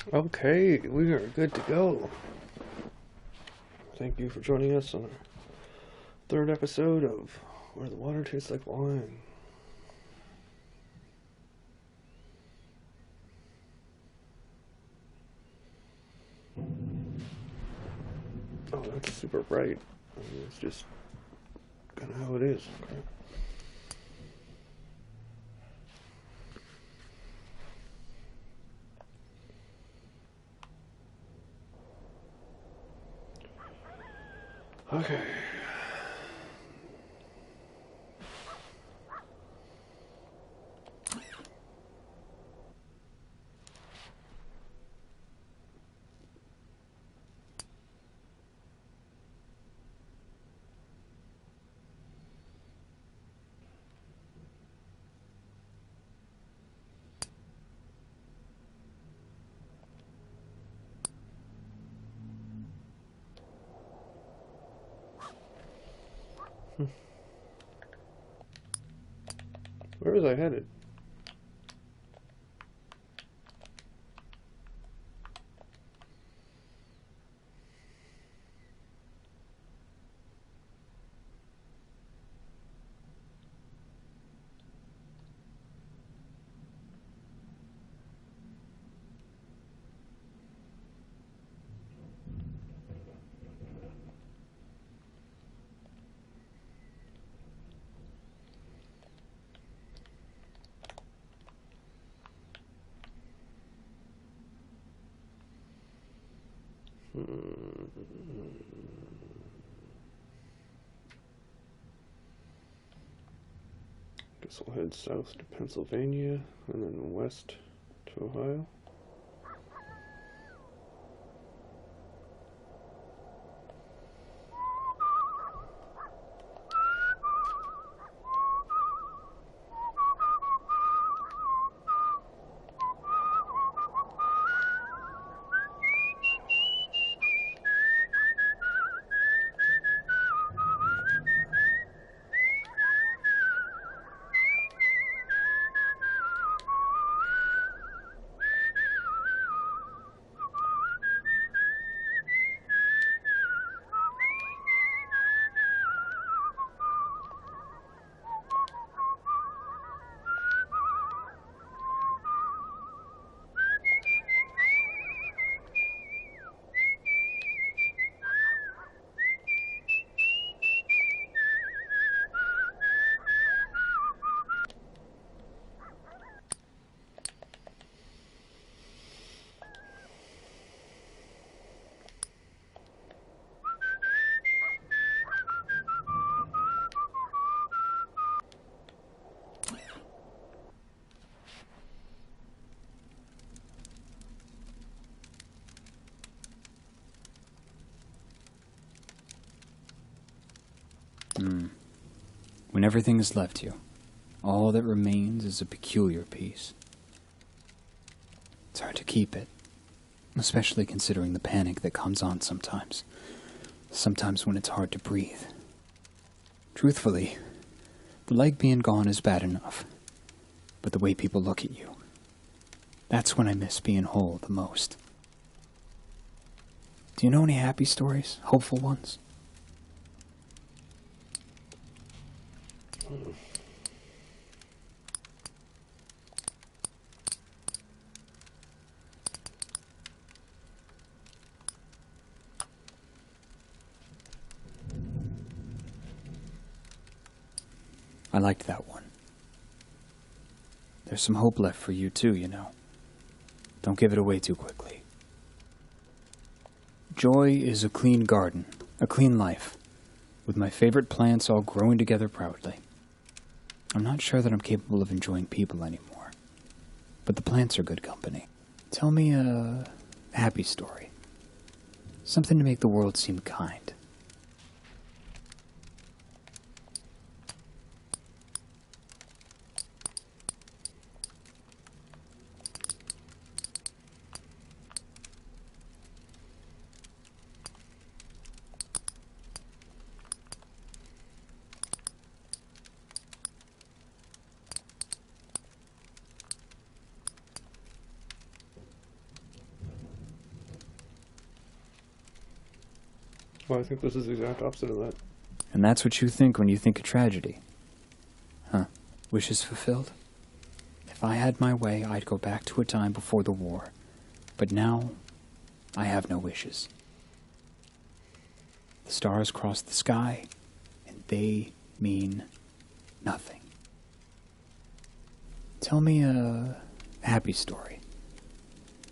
Okay, we are good to go. Thank you for joining us on our third episode of Where the Water Tastes Like Wine. Oh, that's super bright. It's just kind of how it is. Okay. Where was I headed? Guess we'll head south to Pennsylvania and then west to Ohio. When everything has left you, all that remains is a peculiar peace. It's hard to keep it, especially considering the panic that comes on sometimes. Sometimes when it's hard to breathe. Truthfully, the leg being gone is bad enough, but the way people look at you, that's when I miss being whole the most. Do you know any happy stories? Hopeful ones? I liked that one. There's some hope left for you too, you know. Don't give it away too quickly. Joy is a clean garden, a clean life, with my favorite plants all growing together proudly. I'm not sure that I'm capable of enjoying people anymore, but the plants are good company. Tell me a happy story. Something to make the world seem kind. Well, I think this is the exact opposite of that. And that's what you think when you think of tragedy. Huh. Wishes fulfilled? If I had my way, I'd go back to a time before the war. But now, I have no wishes. The stars cross the sky, and they mean nothing. Tell me a happy story.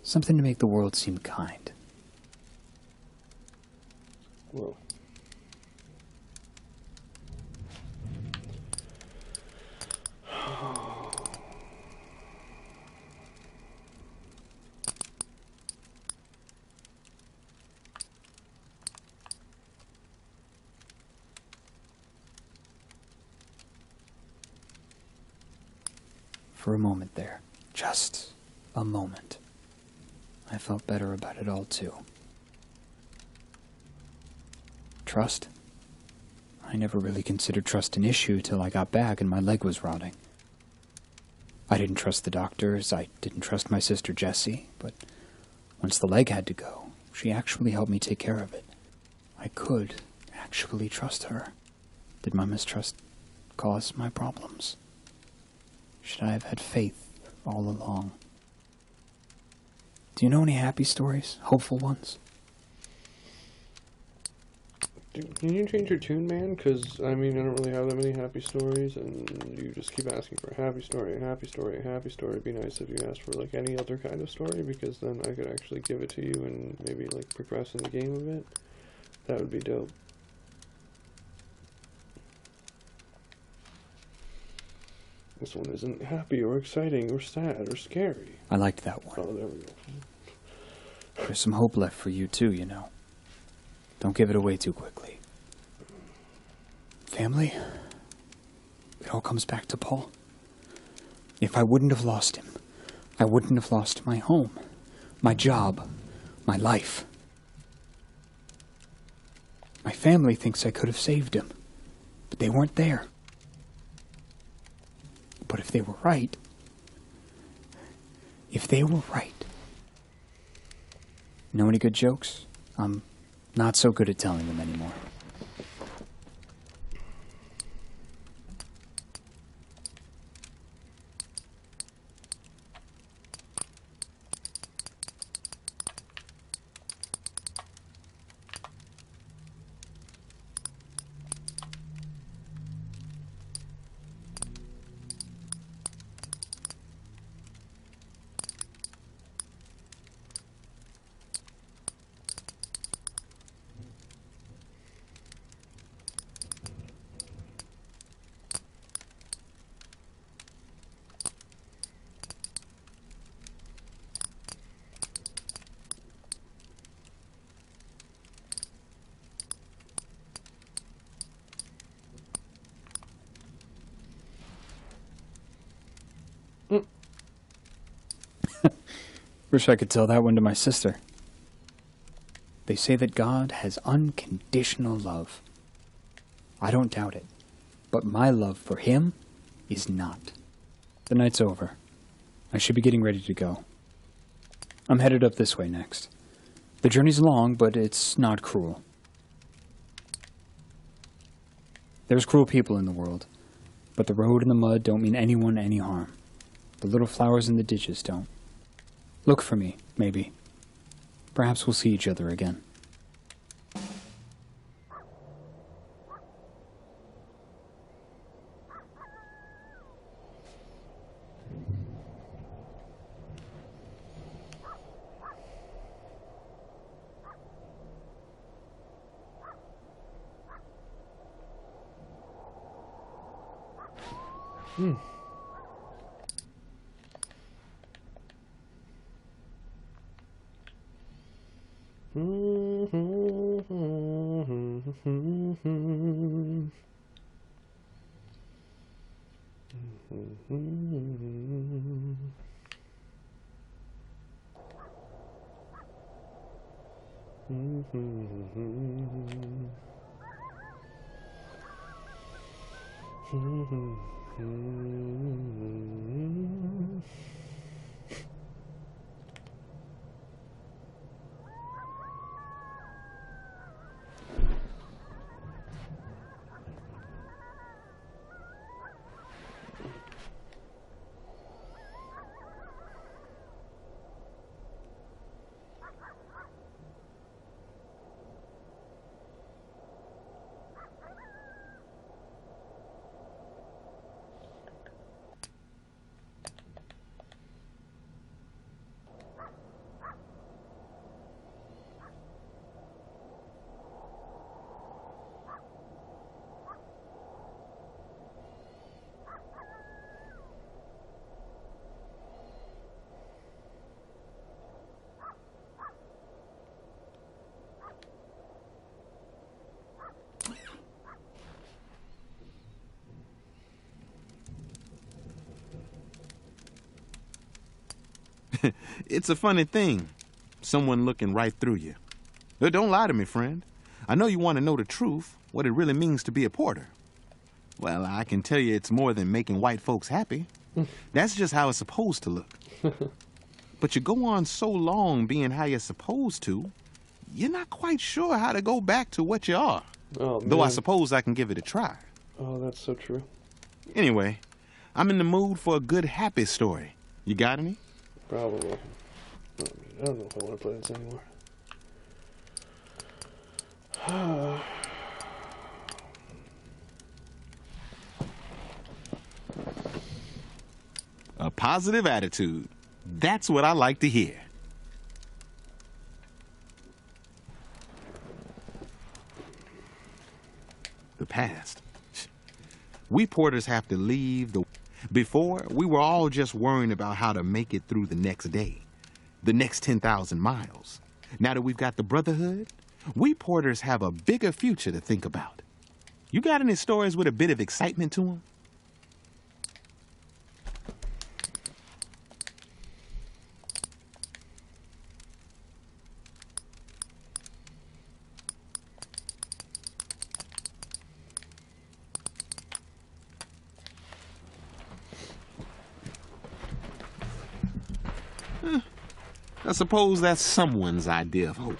Something to make the world seem kind. Well, For a moment there, just a moment, I felt better about it all too. Trust? I never really considered trust an issue till I got back and my leg was rotting. I didn't trust the doctors, I didn't trust my sister Jessie, but once the leg had to go, she actually helped me take care of it. I could actually trust her. Did my mistrust cause my problems? Should I have had faith all along? Do you know any happy stories? Hopeful ones? can you change your tune, man? Because, I mean, I don't really have that many happy stories, and you just keep asking for a happy story, a happy story, a happy story. It'd be nice if you asked for, like, any other kind of story, because then I could actually give it to you and maybe, like, progress in the game a bit. That would be dope. This one isn't happy or exciting or sad or scary. I liked that one. Oh, there we go. There's some hope left for you too, you know. Don't give it away too quickly. Family? It all comes back to Paul. If I wouldn't have lost him, I wouldn't have lost my home, my job, my life. My family thinks I could have saved him, but they weren't there. But if they were right, know any good jokes? I'm not so good at telling them anymore. Wish I could tell that one to my sister. They say that God has unconditional love. I don't doubt it, but my love for him is not. The night's over. I should be getting ready to go. I'm headed up this way next. The journey's long, but it's not cruel. There's cruel people in the world, but the road and the mud don't mean anyone any harm. The little flowers in the ditches don't. Look for me, maybe. Perhaps we'll see each other again. It's a funny thing, someone looking right through you. But don't lie to me, friend. I know you want to know the truth, what it really means to be a porter. Well, I can tell you it's more than making white folks happy. That's just how it's supposed to look. But you go on so long being how you're supposed to, you're not quite sure how to go back to what you are. Oh, man. Though I suppose I can give it a try. Oh, that's so true. Anyway, I'm in the mood for a good happy story. You got any? Probably. I don't know if I want to play this anymore. A positive attitude. That's what I like to hear. The past. We porters have to leave the... Before, we were all just worrying about how to make it through the next day, the next 10,000 miles. Now that we've got the brotherhood, we porters have a bigger future to think about. You got any stories with a bit of excitement to them? I suppose that's someone's idea of hope.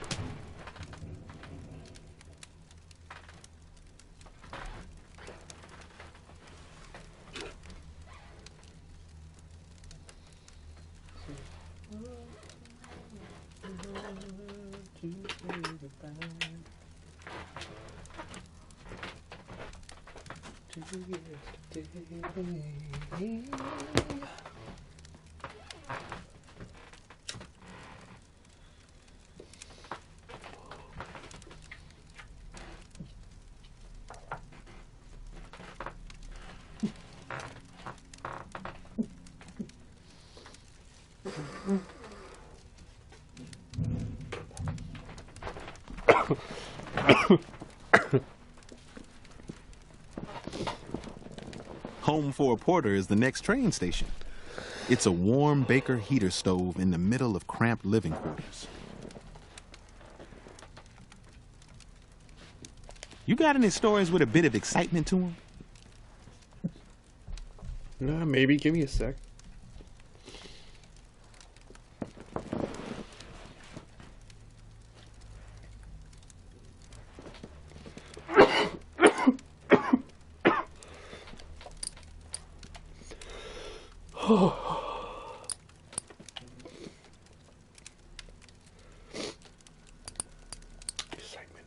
Home for a porter is the next train station. It's a warm Baker heater stove in the middle of cramped living quarters. You got any stories with a bit of excitement to them? Maybe. Give me a sec. Excitement.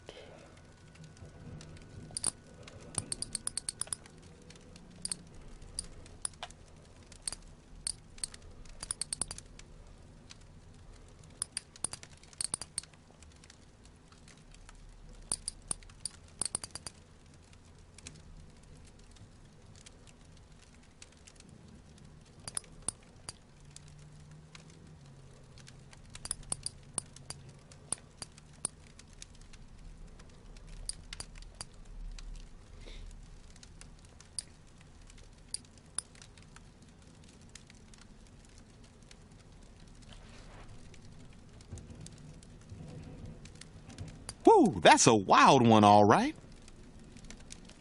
Whew, that's a wild one, all right.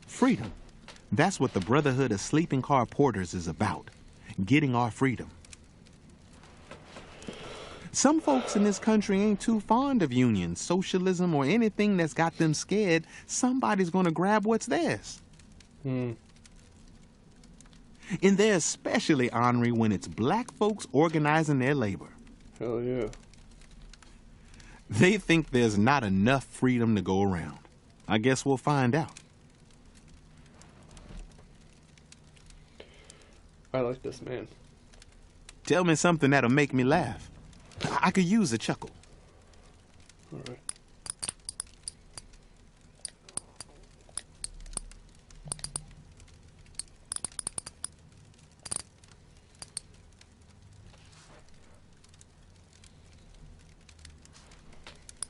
Freedom. That's what the Brotherhood of Sleeping Car Porters is about. Getting our freedom. Some folks in this country ain't too fond of unions, socialism, or anything that's got them scared somebody's gonna grab what's theirs. And they're especially ornery when it's black folks organizing their labor. Hell yeah. They think there's not enough freedom to go around. I guess we'll find out. I like this man. Tell me something that'll make me laugh. I could use a chuckle. All right.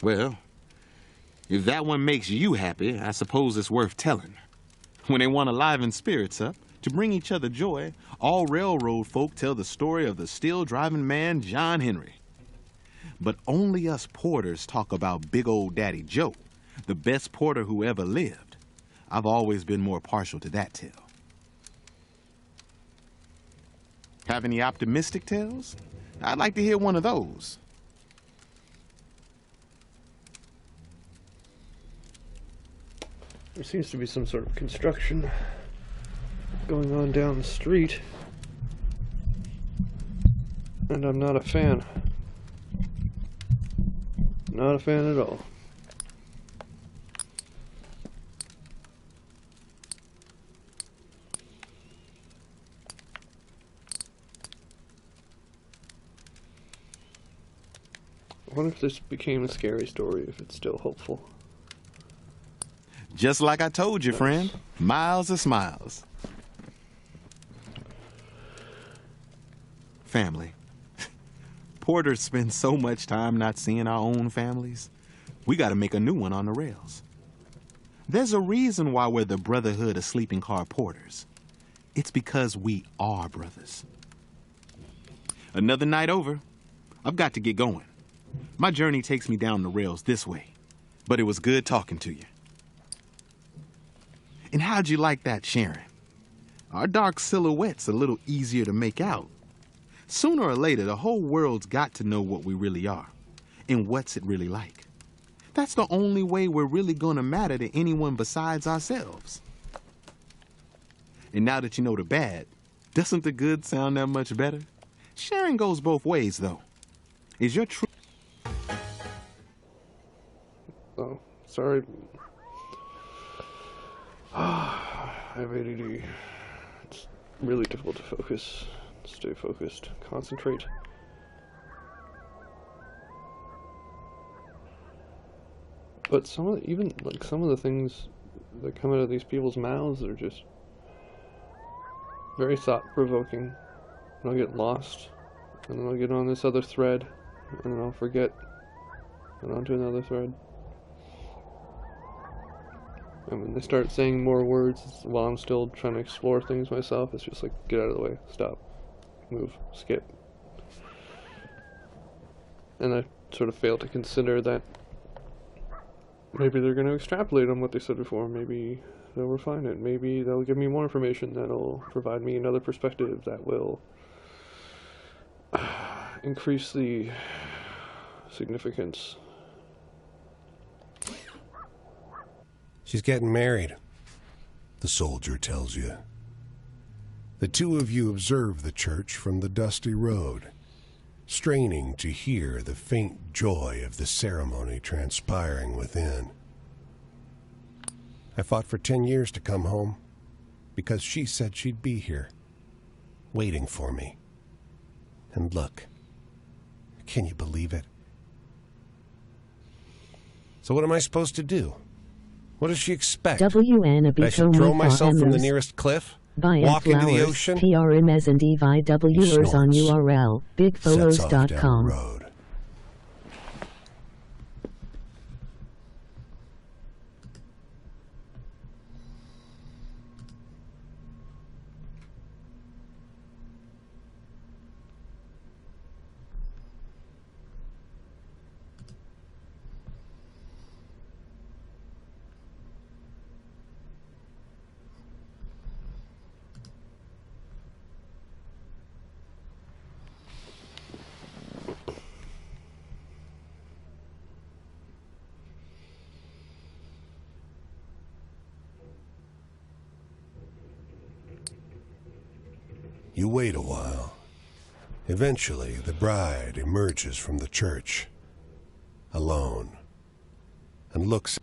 Well, if that one makes you happy, I suppose it's worth telling. When they want to liven spirits up, To bring each other joy, all railroad folk tell the story of the steel-driving man John Henry. But only us porters talk about big old Daddy Joe, the best porter who ever lived. I've always been more partial to that tale. Have any optimistic tales? I'd like to hear one of those. There seems to be some sort of construction going on down the street, and I'm not a fan. Not a fan at all. I wonder if this became a scary story, if it's still hopeful. Just like I told you, friend. Miles of smiles. Family. Porters spend so much time not seeing our own families. We gotta make a new one on the rails. There's a reason why we're the Brotherhood of Sleeping Car Porters. It's because we are brothers. Another night over. I've got to get going. My journey takes me down the rails this way, but it was good talking to you. And how'd you like that, Sharon? Our dark silhouette's a little easier to make out. Sooner or later, the whole world's got to know what we really are, and what's it really like. That's the only way we're really gonna matter to anyone besides ourselves. And now that you know the bad, doesn't the good sound that much better? Sharing goes both ways, though. Is your truth... Oh, sorry. I have ADD. It's really difficult to focus, stay focused, concentrate. But some of the things that come out of these people's mouths are just very thought-provoking. And I'll get lost, and then I'll get on this other thread, and then I'll forget, and onto another thread. And when they start saying more words while I'm still trying to explore things myself, it's just like, get out of the way, stop, move, skip. And I sort of fail to consider that maybe they're going to extrapolate on what they said before, maybe they'll refine it, maybe they'll give me more information that'll provide me another perspective that will increase the significance. She's getting married, the soldier tells you. The two of you observe the church from the dusty road, straining to hear the faint joy of the ceremony transpiring within. I fought for 10 years to come home because she said she'd be here, waiting for me. And look, can you believe it? So what am I supposed to do? What does she expect? I should throw myself from the nearest cliff? Walk into the ocean? PRMS and EVWers on URL, bigphotos.com. You wait a while. Eventually, the bride emerges from the church, alone, and looks.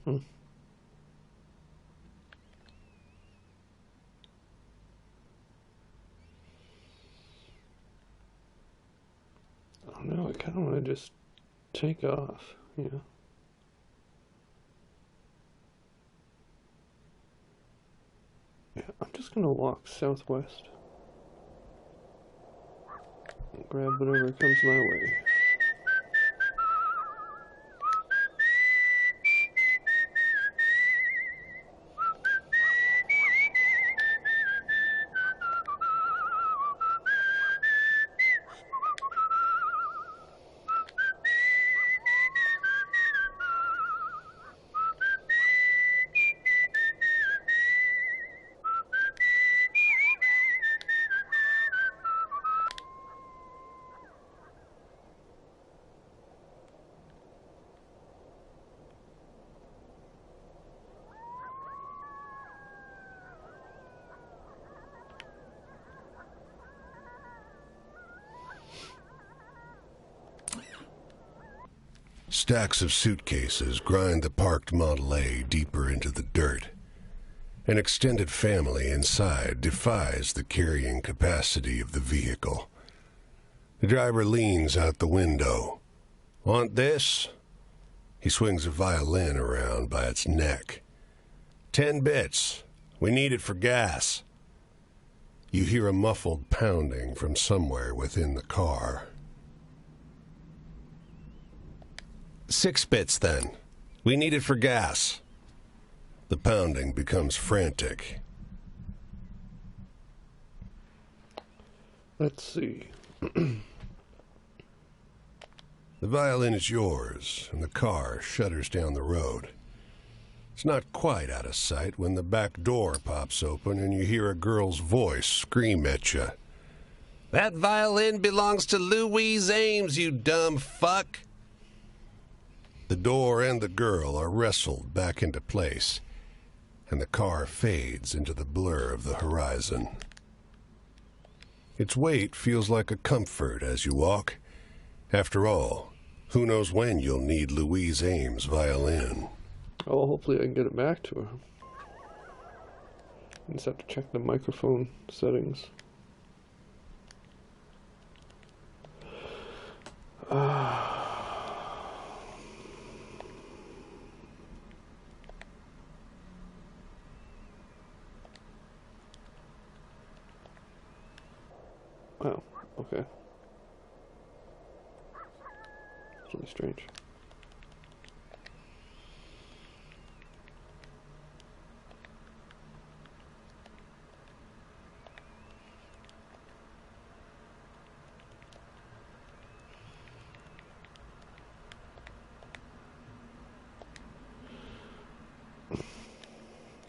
Hmm. I don't know, I kind of want to just take off, you know. Yeah, I'm just gonna walk southwest. Grab whatever comes my way. Stacks of suitcases grind the parked Model A deeper into the dirt. An extended family inside defies the carrying capacity of the vehicle. The driver leans out the window. Want this? He swings a violin around by its neck. 10 bits. We need it for gas. You hear a muffled pounding from somewhere within the car. 6 bits, then. We need it for gas. The pounding becomes frantic. Let's see. The violin is yours, and the car shudders down the road. It's not quite out of sight when the back door pops open and you hear a girl's voice scream at you. That violin belongs to Louise Ames, you dumb fuck! The door and the girl are wrestled back into place, and the car fades into the blur of the horizon. Its weight feels like a comfort as you walk. After all, who knows when you'll need Louise Ames' violin? Oh, hopefully I can get it back to her. I just have to check the microphone settings. Wow, okay. It's really strange.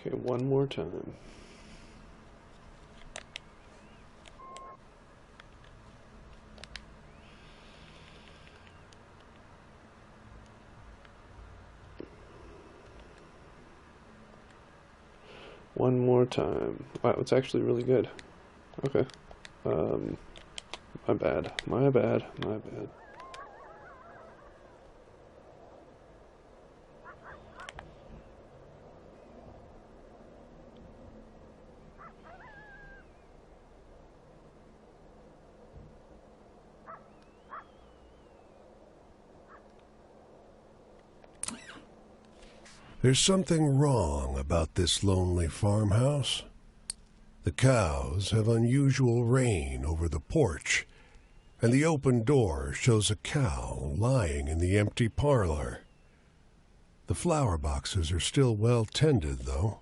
Okay, one more time. One more time. Wow, it's actually really good. Okay. My bad. My bad. My bad. There's something wrong about this lonely farmhouse. The cows have unusual rain over the porch, and the open door shows a cow lying in the empty parlor. The flower boxes are still well tended, though.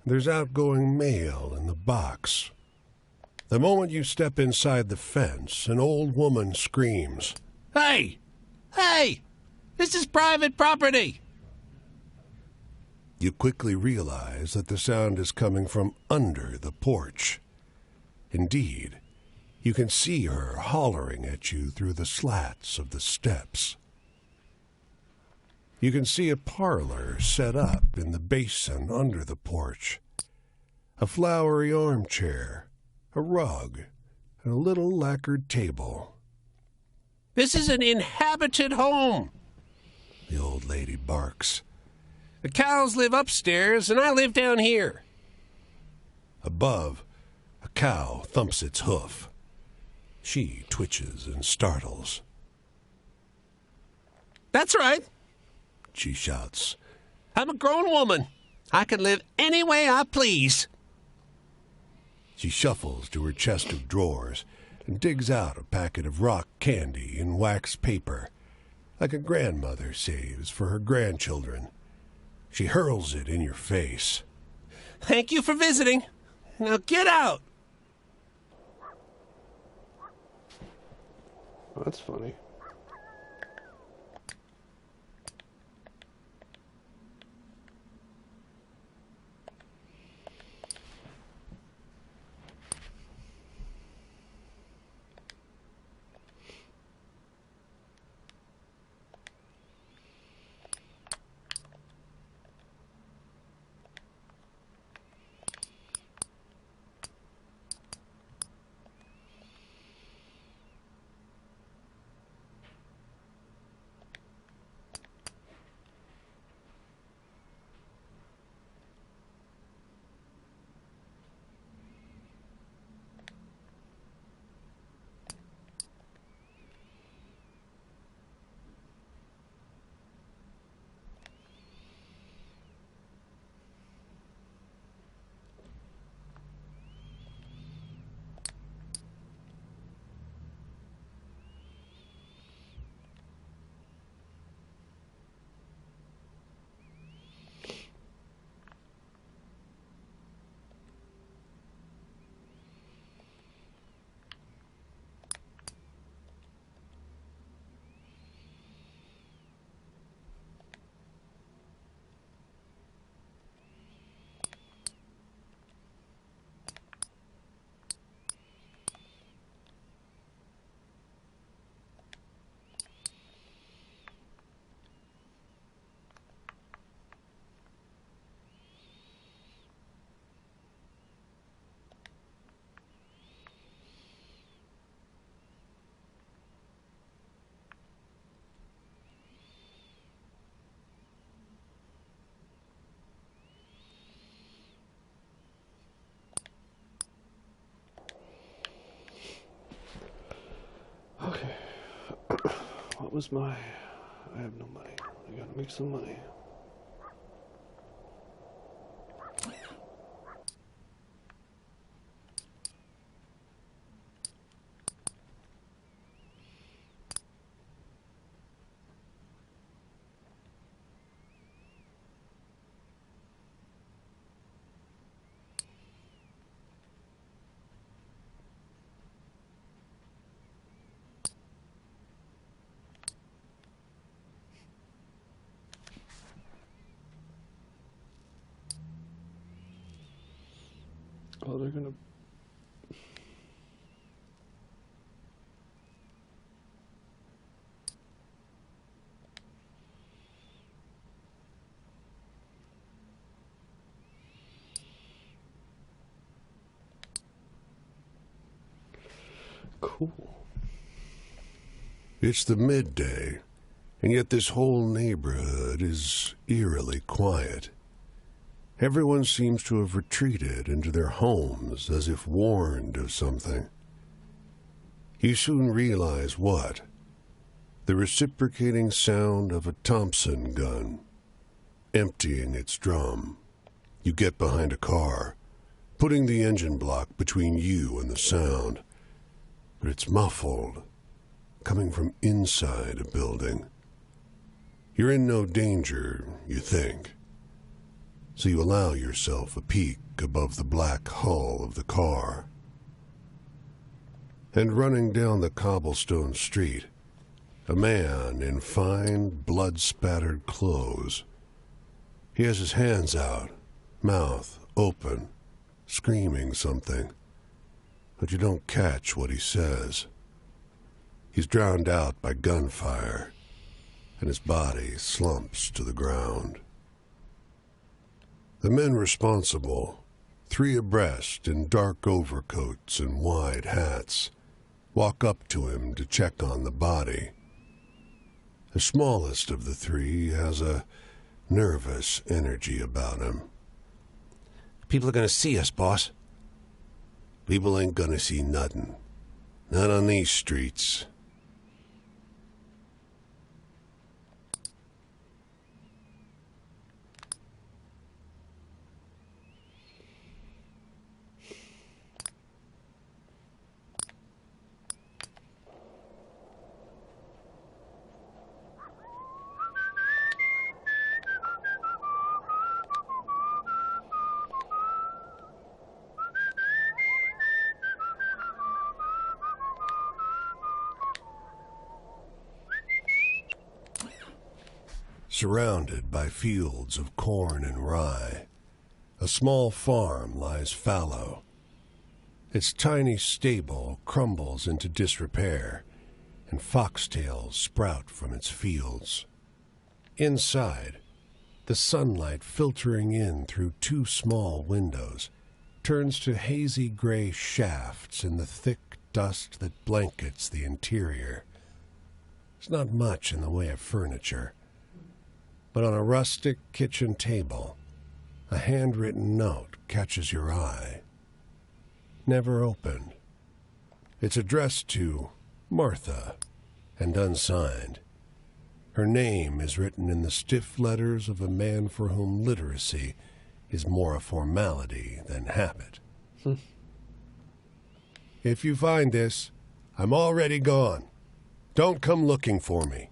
There's outgoing mail in the box. The moment you step inside the fence, an old woman screams, "Hey! Hey! This is private property!" You quickly realize that the sound is coming from under the porch. Indeed, you can see her hollering at you through the slats of the steps. You can see a parlor set up in the basin under the porch. A flowery armchair, a rug, and a little lacquered table. "This is an inhabited home," the old lady barks. The cows live upstairs, and I live down here. Above, a cow thumps its hoof. She twitches and startles. That's right. She shouts. I'm a grown woman. I can live any way I please. She shuffles to her chest of drawers and digs out a packet of rock candy in wax paper, like a grandmother saves for her grandchildren. She hurls it in your face. Thank you for visiting. Now get out. Oh, that's funny. Okay. What was my... I have no money. I gotta make some money. Oh, they're gonna... Cool. It's the midday, and yet this whole neighborhood is eerily quiet. Everyone seems to have retreated into their homes as if warned of something. You soon realize what? The reciprocating sound of a Thompson gun, emptying its drum. You get behind a car, putting the engine block between you and the sound. But it's muffled, coming from inside a building. You're in no danger, you think. So you allow yourself a peek above the black hull of the car. And running down the cobblestone street, a man in fine, blood-spattered clothes. He has his hands out, mouth open, screaming something. But you don't catch what he says. He's drowned out by gunfire, and his body slumps to the ground. The men responsible, 3 abreast in dark overcoats and wide hats, walk up to him to check on the body. The smallest of the 3 has a nervous energy about him. People are gonna see us, boss. People ain't gonna see nothing. Not on these streets. Surrounded by fields of corn and rye, a small farm lies fallow. Its tiny stable crumbles into disrepair, and foxtails sprout from its fields. Inside, the sunlight filtering in through two small windows turns to hazy gray shafts in the thick dust that blankets the interior. There's not much in the way of furniture, but on a rustic kitchen table, a handwritten note catches your eye. Never opened. It's addressed to Martha and unsigned. Her name is written in the stiff letters of a man for whom literacy is more a formality than habit. If you find this, I'm already gone. Don't come looking for me.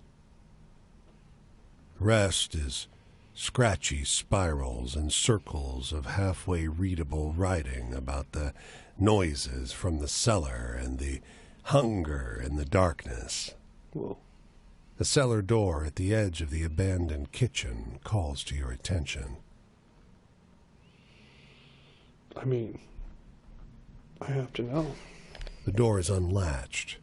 The rest is scratchy spirals and circles of halfway readable writing about the noises from the cellar and the hunger in the darkness. Whoa. The cellar door at the edge of the abandoned kitchen calls to your attention. I mean, I have to know. The door is unlatched.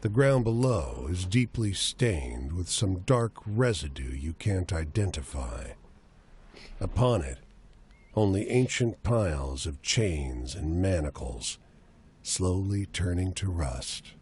The ground below is deeply stained with some dark residue you can't identify. Upon it, only ancient piles of chains and manacles, slowly turning to rust.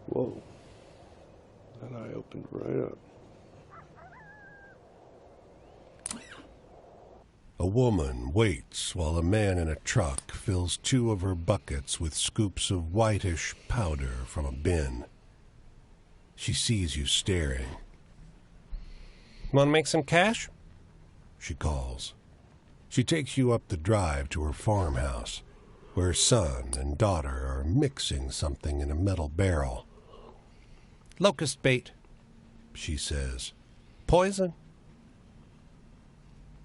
Whoa. That eye opened right up. A woman waits while a man in a truck fills two of her buckets with scoops of whitish powder from a bin. She sees you staring. Want to make some cash? She calls. She takes you up the drive to her farmhouse, where her son and daughter are mixing something in a metal barrel. Locust bait, She says. poison.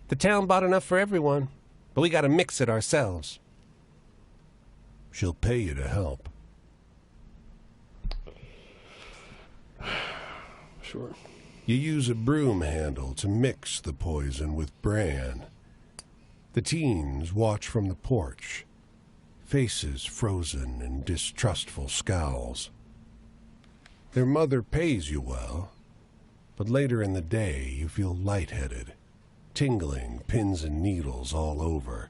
The town bought enough for everyone, but we got to mix it ourselves. She'll pay you to help. Sure. You use a broom handle to mix the poison with bran. The teens watch from the porch, faces frozen in distrustful scowls. Their mother pays you well, but later in the day you feel lightheaded, tingling pins and needles all over.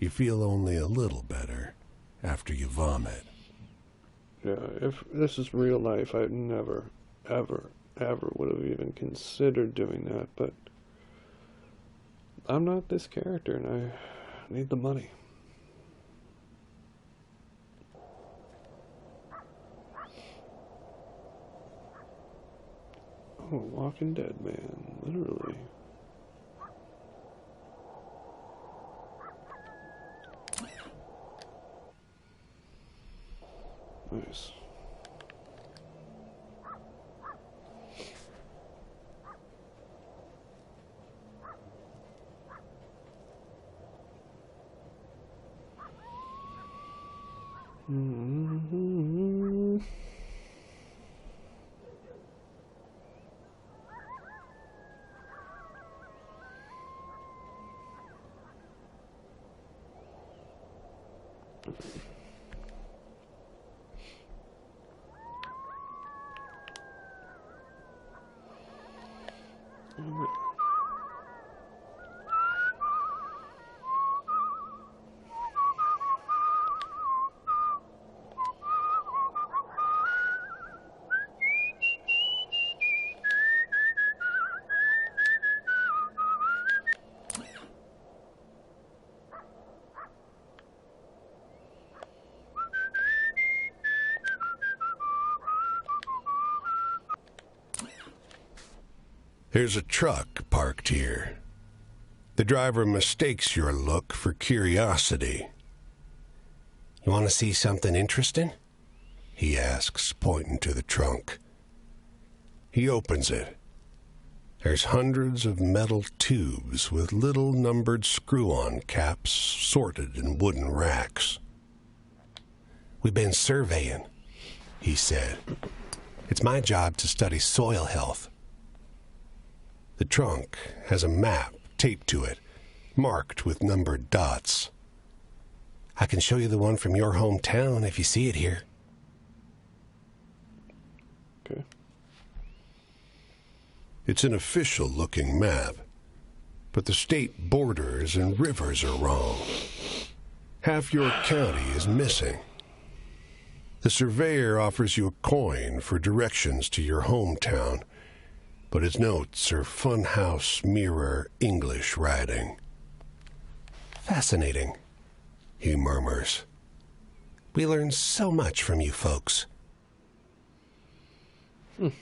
You feel only a little better after you vomit. Yeah, if this is real life, I'd never, ever, ever would have even considered doing that, but I'm not this character, and I need the money. Oh, Walking Dead, man, literally. Nice. Mm-hmm. There's a truck parked here. The driver mistakes your look for curiosity. You want to see something interesting? He asks, pointing to the trunk. He opens it. There's hundreds of metal tubes with little numbered screw-on caps sorted in wooden racks. We've been surveying, he said. It's my job to study soil health. The trunk has a map taped to it, marked with numbered dots. I can show you the one from your hometown if you see it here. Okay. It's an official-looking map, but the state borders and rivers are wrong. Half your county is missing. The surveyor offers you a coin for directions to your hometown, but his notes are funhouse mirror English writing. Fascinating, he murmurs. We learn so much from you folks. Okay,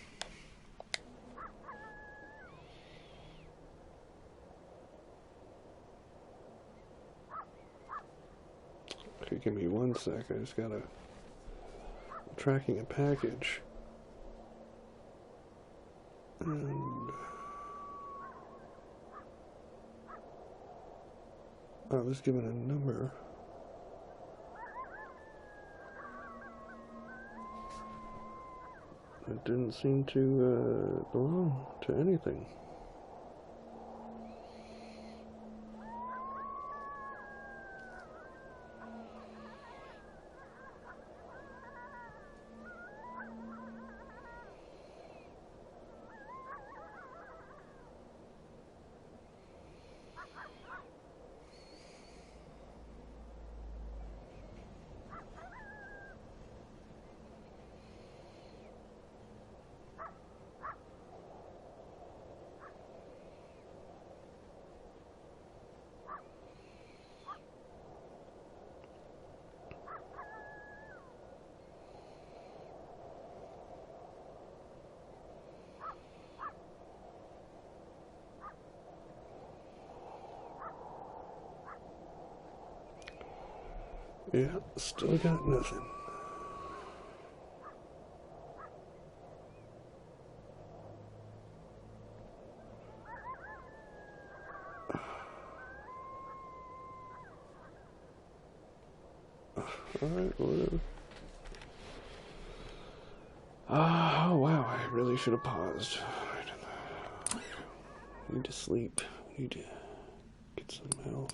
give me 1 sec. I just gotta... I'm tracking a package. And... I was given a number. It didn't seem to belong to anything. Yeah, still got nothing. Alright, whatever. Oh wow, I really should have paused. I need to sleep. I need to get some else.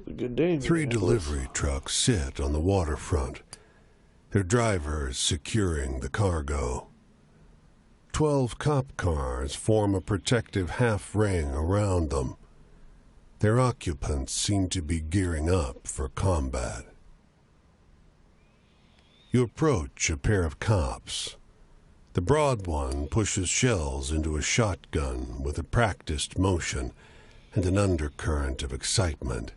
A good day. 3 delivery trucks sit on the waterfront, their drivers securing the cargo. 12 cop cars form a protective half-ring around them. Their occupants seem to be gearing up for combat. You approach a pair of cops. The broad one pushes shells into a shotgun with a practiced motion and an undercurrent of excitement.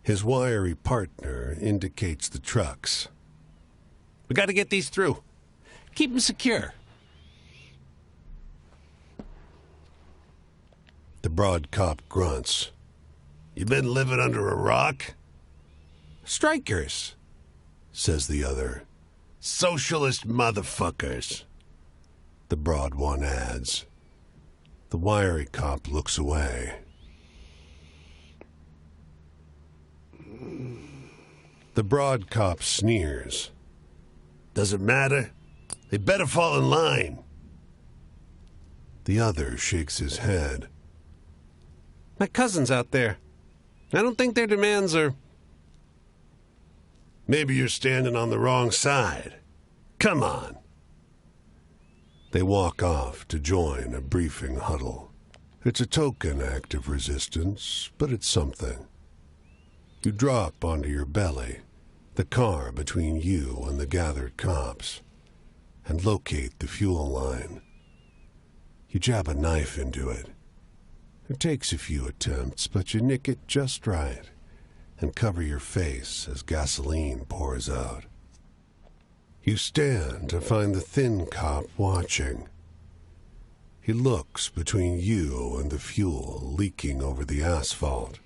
His wiry partner indicates the trucks. We got to get these through. Keep them secure. The broad cop grunts. You been living under a rock? Strikers, says the other. Socialist motherfuckers, the broad one adds. The wiry cop looks away. The broad cop sneers. Doesn't matter. They better fall in line. The other shakes his head. My cousin's out there. I don't think their demands are... Maybe you're standing on the wrong side. Come on. They walk off to join a briefing huddle. It's a token act of resistance, but it's something. You drop onto your belly, the car between you and the gathered cops, and locate the fuel line. You jab a knife into it. It takes a few attempts, but you nick it just right and cover your face as gasoline pours out. You stand to find the thin cop watching. He looks between you and the fuel leaking over the asphalt.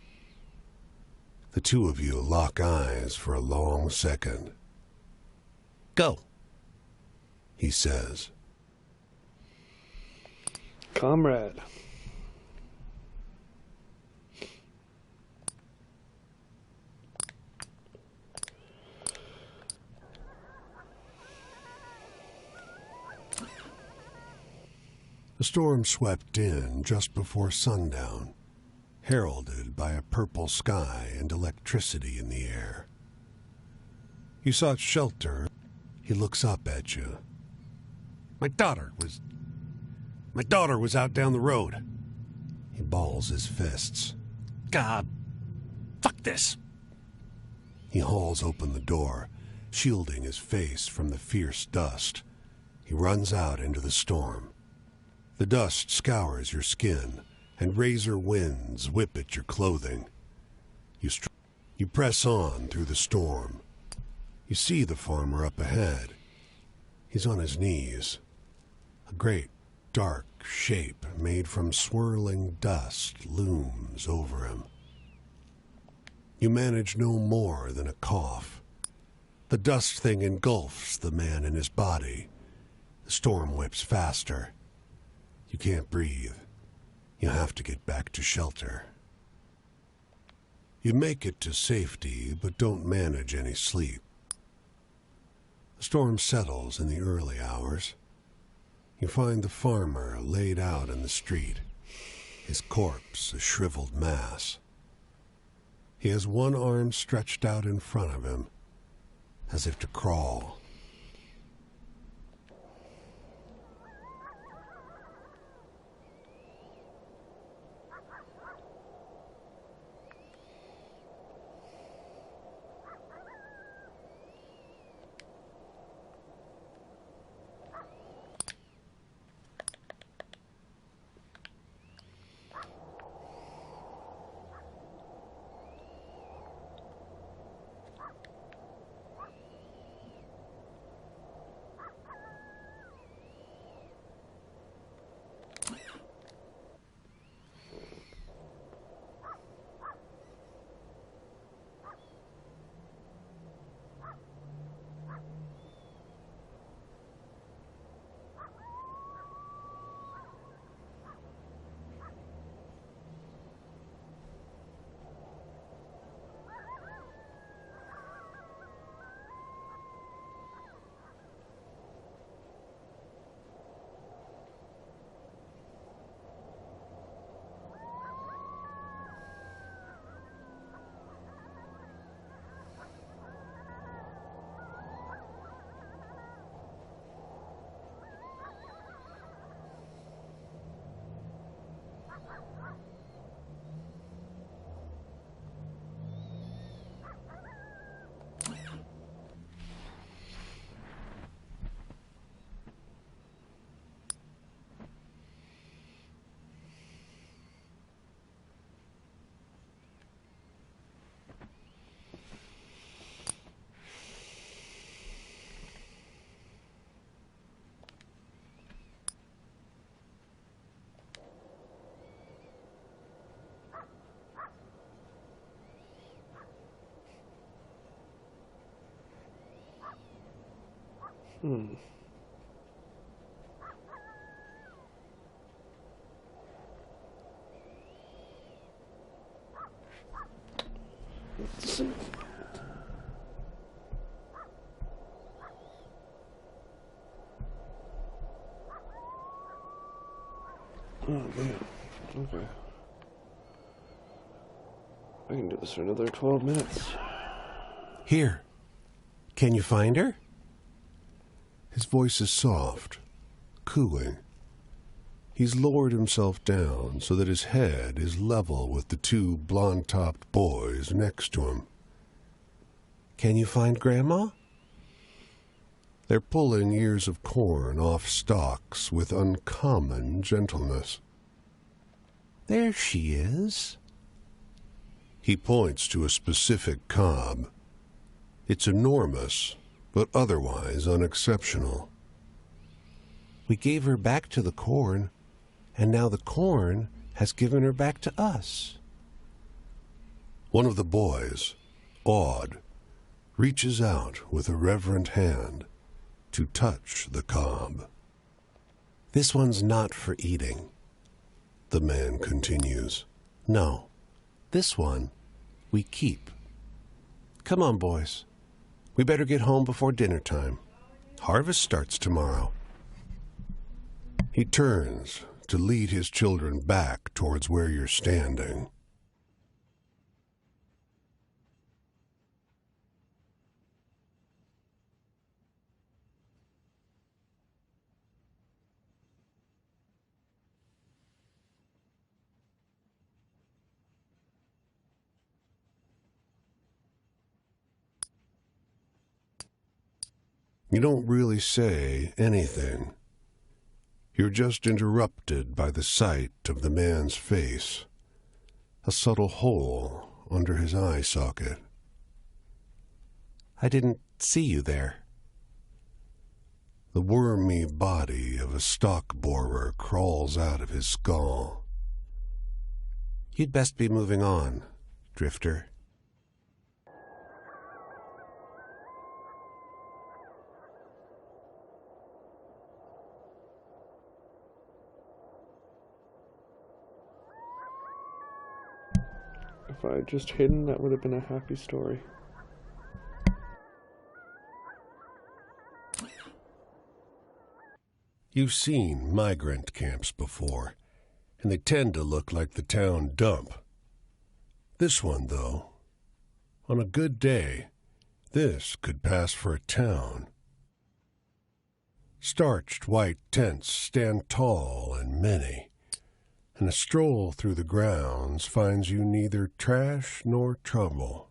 The two of you lock eyes for a long second. Go, he says. Comrade. The storm swept in just before sundown, heralded by a purple sky and electricity in the air. You sought shelter. He looks up at you. My daughter was out down the road. He balls his fists. God, fuck this. He hauls open the door, shielding his face from the fierce dust. He runs out into the storm. The dust scours your skin, and razor winds whip at your clothing. You press on through the storm. You see the farmer up ahead. He's on his knees. A great, dark shape made from swirling dust looms over him. You manage no more than a cough. The dust thing engulfs the man in his body. The storm whips faster. You can't breathe. You have to get back to shelter. You make it to safety, but don't manage any sleep. The storm settles in the early hours. You find the farmer laid out in the street, his corpse a shriveled mass. He has one arm stretched out in front of him, as if to crawl. Hmm. Let's see. Oh man. Okay. I can do this for another 12 minutes. Here. Can you find her? His voice is soft, cooing. He's lowered himself down so that his head is level with the two blonde-topped boys next to him. Can you find Grandma? They're pulling ears of corn off stalks with uncommon gentleness. There she is. He points to a specific cob. It's enormous, but otherwise unexceptional. We gave her back to the corn, and now the corn has given her back to us. One of the boys, awed, reaches out with a reverent hand to touch the cob. This one's not for eating, the man continues. No, this one we keep. Come on, boys. We better get home before dinner time. Harvest starts tomorrow. He turns to lead his children back towards where you're standing. You don't really say anything. You're just interrupted by the sight of the man's face, a subtle hole under his eye socket. I didn't see you there. The wormy body of a stock borer crawls out of his skull. You'd best be moving on, Drifter. If I had just hidden, that would have been a happy story. You've seen migrant camps before, and they tend to look like the town dump. This one, though, on a good day, this could pass for a town. Starched white tents stand tall and many, and a stroll through the grounds finds you neither trash nor trouble.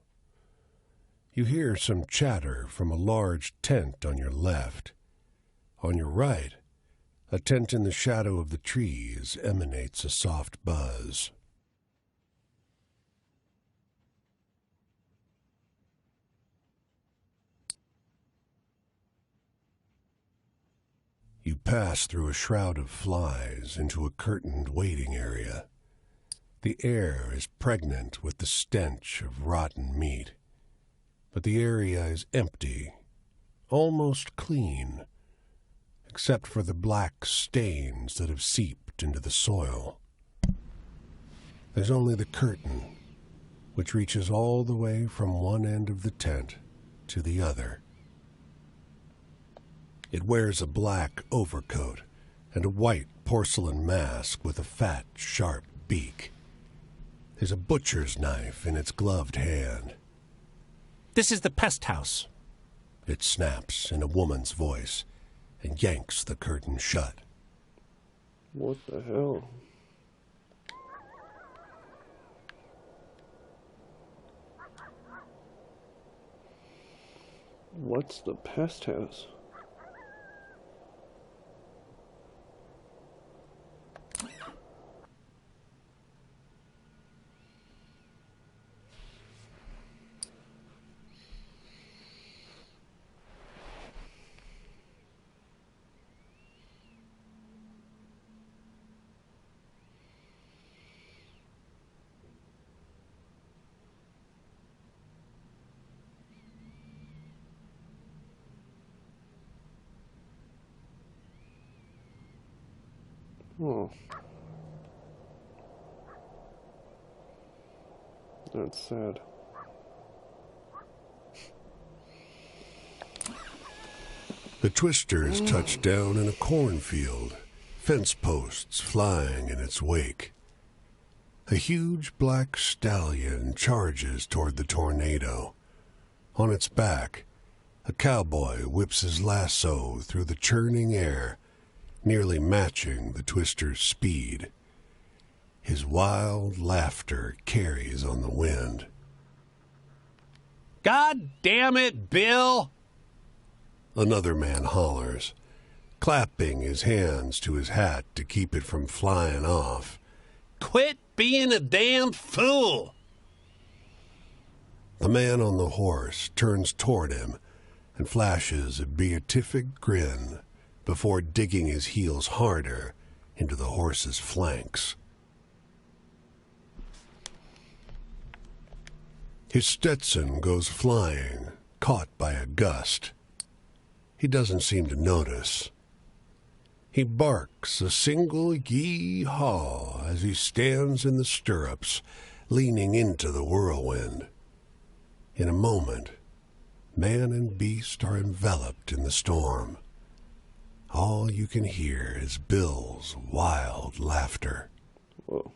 You hear some chatter from a large tent on your left. On your right, a tent in the shadow of the trees emanates a soft buzz. You pass through a shroud of flies into a curtained waiting area. The air is pregnant with the stench of rotten meat, but the area is empty, almost clean, except for the black stains that have seeped into the soil. There's only the curtain, which reaches all the way from one end of the tent to the other. It wears a black overcoat and a white porcelain mask with a fat, sharp beak. There's a butcher's knife in its gloved hand. This is the pest house. It snaps in a woman's voice and yanks the curtain shut. What the hell? What's the pest house? Oh. That's sad. The Twisters touch down in a cornfield, fence posts flying in its wake. A huge black stallion charges toward the tornado. On its back, a cowboy whips his lasso through the churning air, nearly matching the Twister's speed. His wild laughter carries on the wind. God damn it, Bill! Another man hollers, clapping his hands to his hat to keep it from flying off. Quit being a damn fool! The man on the horse turns toward him and flashes a beatific grin before digging his heels harder into the horse's flanks. His Stetson goes flying, caught by a gust. He doesn't seem to notice. He barks a single yee-haw as he stands in the stirrups, leaning into the whirlwind. In a moment, man and beast are enveloped in the storm. All you can hear is Bill's wild laughter. Whoa.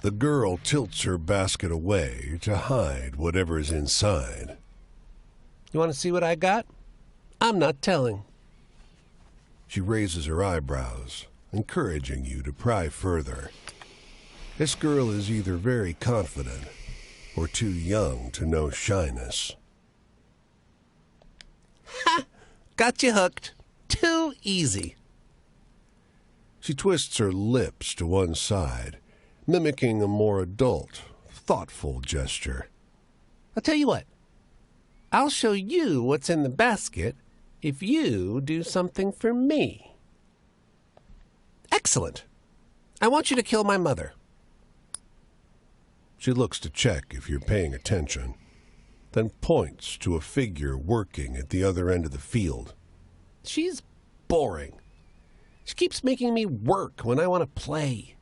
The girl tilts her basket away to hide whatever is inside. You want to see what I got? I'm not telling. She raises her eyebrows, encouraging you to pry further. This girl is either very confident or too young to know shyness. Ha! Got you hooked. Too easy. She twists her lips to one side, mimicking a more adult, thoughtful gesture. I'll tell you what. I'll show you what's in the basket if you do something for me. Excellent. I want you to kill my mother. She looks to check if you're paying attention, then points to a figure working at the other end of the field. She's boring. She keeps making me work when I want to play.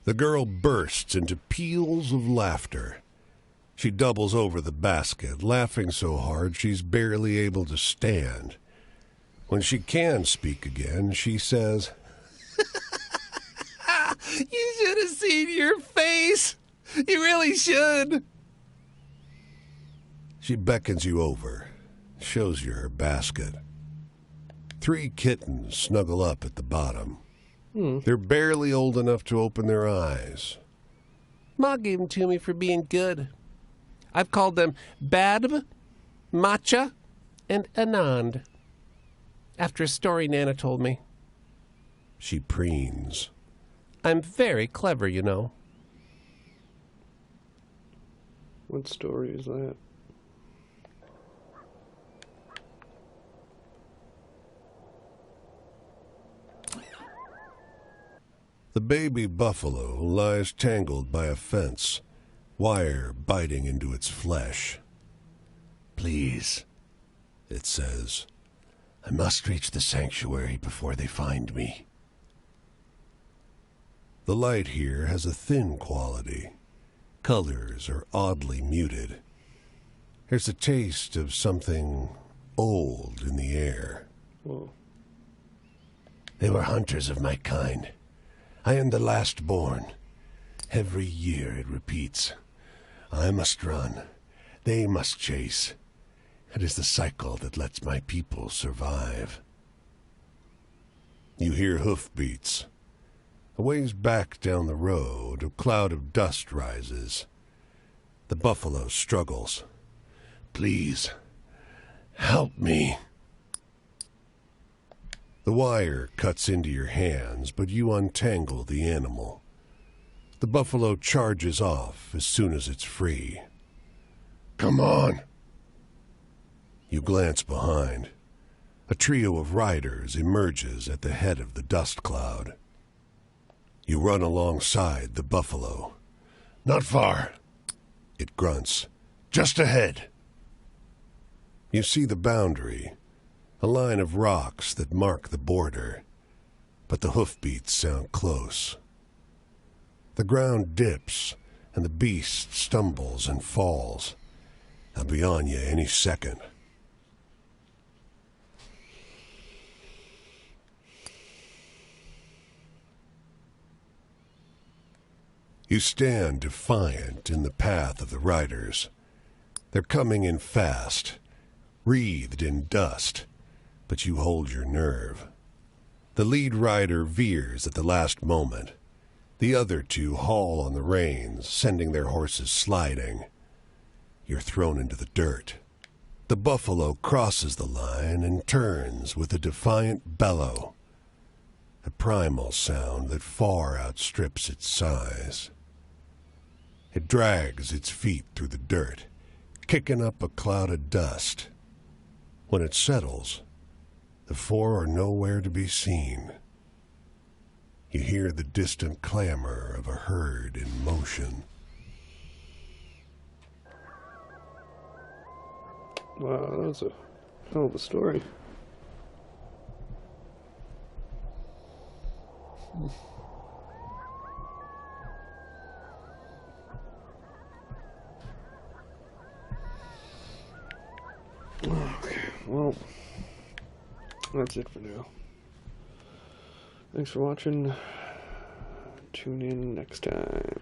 The girl bursts into peals of laughter. She doubles over the basket, laughing so hard she's barely able to stand. When she can speak again, she says, You should have seen your face. You really should. She beckons you over, shows you her basket. 3 kittens snuggle up at the bottom. They're barely old enough to open their eyes. Ma gave them to me for being good. I've called them Badb, Matcha, and Anand, after a story Nana told me. She preens. I'm very clever, you know. What story is that? The baby buffalo lies tangled by a fence, wire biting into its flesh. "Please," it says, "I must reach the sanctuary before they find me." The light here has a thin quality. Colors are oddly muted. There's a taste of something old in the air. Whoa. "They were hunters of my kind. I am the last born. Every year it repeats. I must run. They must chase. It is the cycle that lets my people survive." You hear hoofbeats. A ways back down the road, a cloud of dust rises. The buffalo struggles. "Please, help me." The wire cuts into your hands, but you untangle the animal. The buffalo charges off as soon as it's free. "Come on." You glance behind. A trio of riders emerges at the head of the dust cloud. You run alongside the buffalo. "Not far," it grunts. "Just ahead." You see the boundary, a line of rocks that mark the border, but the hoofbeats sound close. The ground dips, and the beast stumbles and falls. They'll be on you any second. You stand defiant in the path of the riders. They're coming in fast, wreathed in dust, but you hold your nerve. The lead rider veers at the last moment. The other two haul on the reins, sending their horses sliding. You're thrown into the dirt. The buffalo crosses the line and turns with a defiant bellow, a primal sound that far outstrips its size. It drags its feet through the dirt, kicking up a cloud of dust. When it settles, the four are nowhere to be seen. You hear the distant clamor of a herd in motion. Wow, that was a hell of a story. Okay, well, that's it for now. Thanks for watching. Tune in next time.